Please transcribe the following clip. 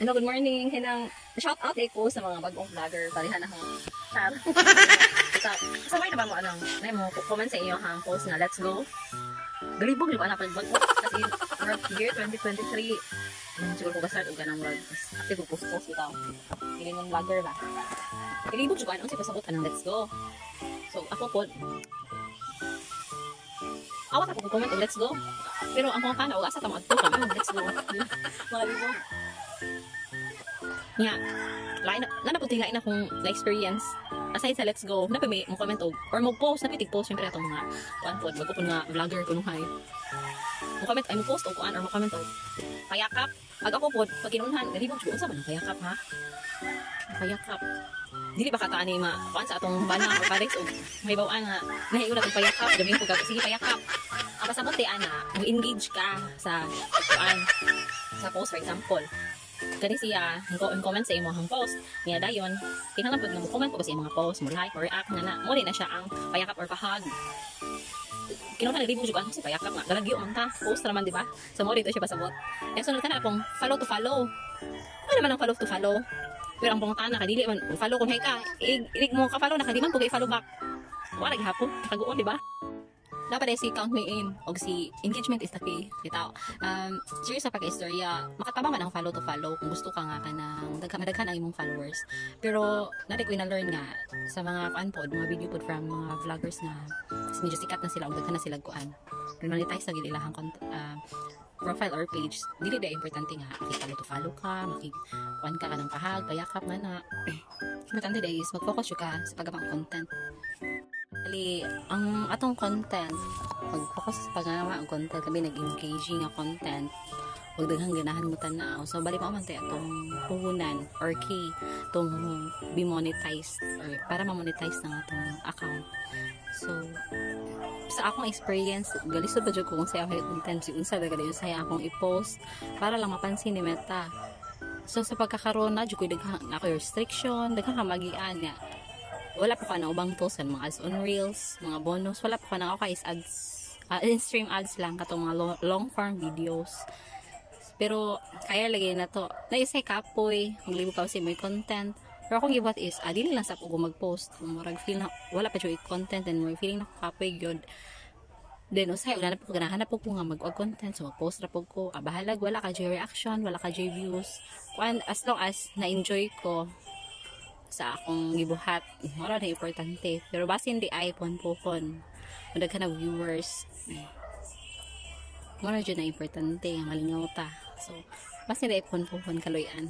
Hello, good morning. Hinang shout out ko sa mga bagong vlogger. Parihan ako. Char. Kasabay na ba mo anong, may mo comment sa inyo hang post na let's go. Galibog liba na pag-vlog ko. Kasi year 2023, siguro ko ba-start o ganang vlog. After ko post ito. Piling ng vlogger ba? Galibog siya ano, kasi pasabot ka ng let's go. So, ako po, awat ako comment o let's go. Pero ang mga kana, asa tamad ko kami, let's go. Mga libog. Nga, lain na po lain akong na-experience aside sa let's go, na may mo comment or mo post, na pitig post syempre atong mga kuan pod, magkupon nga vlogger kuno hay. Mo comment ay mo post o kuan or mo comment og payakap. Pag ako pod, pag kinunhan, galibog jud unsa man ang payakap ha? Payakap. Dili ba kataan ni ma kuan sa atong bana o pares og may bawaan nga nahiyo na tong payakap, gabi ko sige payakap. Ang pasabot ti ana, mo engage ka sa kuan sa post for example. Kani siya, ang comment sa imong post niya dayon, kinahanglan pud nga mo comment po sa imong post, mo like or react nga na mo na siya ang payakap or pahag. Kinahanglan nagdibog jud ano si payakap nga, galagyo man ta, post naman di ba? So mo dito siya pasabot. Yung sunod ka na akong follow to follow. Ano naman ang follow to follow? Pero ang pangutana ka dili man follow kun hay ka, ilig mo ka follow na ka di man pugay follow back. Wala gihapon, taguon di ba? Dapat si count me in o si engagement is the key. Kita, serious sa pag-istorya, makatama man ang follow to follow kung gusto ka nga ka ng madaghan ang imong followers. Pero, natin ko na-learn nga sa mga pod, mga video pod from mga vloggers na medyo sikat na sila o daghan na sila kuan. Monetize na gililahang profile or page. Dili na importante nga, makik-follow to follow ka, makik-kuan ka ng pahag, payakap nga na. Importante dahil is mag-focus ka sa paggamang content. Dali, ang atong content, mag-focus sa paggawa ang content, kami nag-engaging nga content, huwag daghang ganahan mo tanaw. So, bali mo man tayo itong puhunan or key, itong be monetized or para ma-monetize ng atong account. So, sa akong experience, galisod pa dyan ko kung sa'yo ako yung content, si unsa daga yung sa'yo akong i-post para lang mapansin ni Meta. So, sa pagkakaroon na, dyan ko daghang ako restriction, daghang kamagian nga. Wala pa ka na ubang tools, mga ads on reels, mga bonus, wala pa ka na ako is ads, in-stream ads lang, katong mga long form videos. Pero, kaya lagay na to. Naisay kapoy, maglibog ka sa may content. Pero akong gibuhat is, dili lang sa ako mag-post. Marag feel na, wala pa siya content, and more feeling na kapoy yun. Then, usay, ganahanap po nga mag-wag content, so mag-post na po ko. Bahalag, wala ka dyan reaction, wala ka dyan views. As long as na-enjoy ko sa akong gibuhat, wala na importante. Pero basin di iPhone po kon madag ka na viewers, wala dyan na importante, malingaw ta. So basin di iPhone po kon kaluyan.